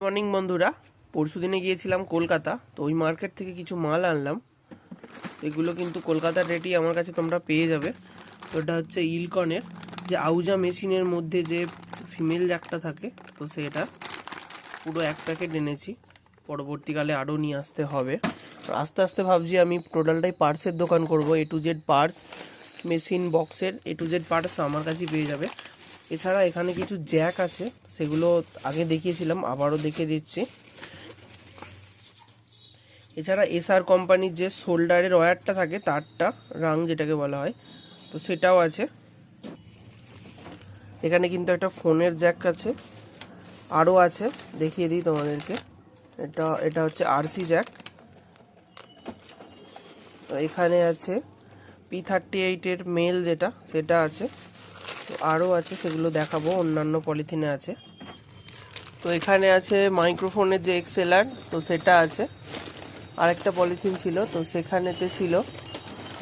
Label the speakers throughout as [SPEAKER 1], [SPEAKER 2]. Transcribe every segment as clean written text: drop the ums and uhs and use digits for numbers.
[SPEAKER 1] Morning বন্ধুরা, পরশুদিনে গিয়েছিলাম কলকাতা। তো ওই মার্কেট থেকে কিছু মাল আনলাম। এগুলো কিন্তু কলকাতার রেটই আমার কাছে তোমরা পেয়ে যাবে। তো এটা হচ্ছে ইলকনের যে আউজা মেশিনের মধ্যে যে ফিমেল জ্যাকটা থাকে, তো সেটা পুরো এক প্যাকেট এনেছি। পরবর্তীকালে আরও নিয়ে আসতে হবে। আস্তে আস্তে ভাবছি আমি টোটালটাই পার্টসের দোকান করব। এ টু জেড পার্টস, মেশিন বক্সের এ টু জেড পার্টস আমার কাছেই পেয়ে যাবে। এছাড়া এখানে কিছু জ্যাক আছে, সেগুলো আগে দেখিয়েছিলাম, আবারও দেখিয়ে দিচ্ছি। এছাড়া এসআর কোম্পানির যে শোল্ডারের ওয়্যারটা থাকে, তারটা রাং যেটাকে বলা হয়, তো সেটাও আছে। এখানে কিন্তু একটা ফোনের জ্যাক আছে, আরও আছে, দেখিয়ে দিই তোমাদেরকে। এটা হচ্ছে আরসি জ্যাক। এখানে আছে P38 মেল যেটা, সেটা আছে। তো আরও আছে, সেগুলো দেখাবো, অন্যান্য পলিথিনে আছে। তো এখানে আছে মাইক্রোফোনের যে এক্সএলআর, তো সেটা আছে। আরেকটা পলিথিন ছিল, তো সেখানেতে ছিল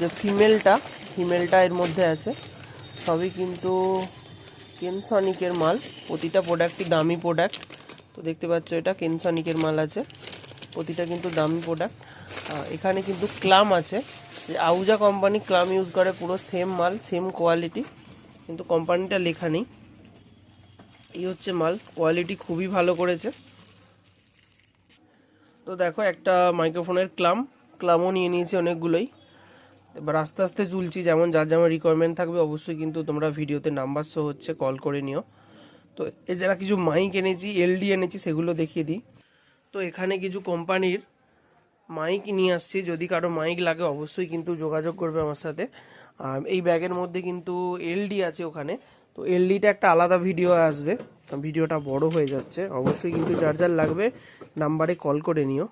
[SPEAKER 1] যে ফিমেলটা এর মধ্যে আছে। সবই কিন্তু কেনসনিকের মাল, প্রতিটা প্রোডাক্টই দামি প্রোডাক্ট। তো দেখতে পাচ্ছ এটা কেনসনিকের মাল আছে, প্রতিটা কিন্তু দামি প্রোডাক্ট। এখানে কিন্তু ক্লাম আছে, যে আউজা কোম্পানি ক্লাম ইউজ করে, পুরো সেম মাল, সেম কোয়ালিটি, কিন্তু কোম্পানিটা লেখা নেই। এই হচ্ছে মাল, কোয়ালিটি খুবই ভালো করেছে। তো দেখো, একটা মাইক্রোফোনের ক্লামও নিয়ে নিয়েছি অনেকগুলোই। এবার আস্তে আস্তে চুলছি, যেমন যার যেমন রিকোয়ারমেন্ট থাকবে অবশ্যই কিন্তু তোমরা ভিডিওতে নাম্বার শো হচ্ছে, কল করে নিও। তো এছাড়া কিছু মাইক এনেছি, এলডি এনেছি, সেগুলো দেখিয়ে দিই। তো এখানে কিছু কোম্পানির মাইক নিয়ে আসছি, যদি কারো মাইক লাগে অবশ্যই কিন্তু যোগাযোগ করবে আমার সাথে। আর এই ব্যাগের মধ্যে কিন্তু এলডি আছে ওখানে, তো এলডিটা একটা আলাদা ভিডিও আসবে, ভিডিওটা বড় হয়ে যাচ্ছে। অবশ্যই কিন্তু যার যার লাগবে নাম্বারে কল করে নিও।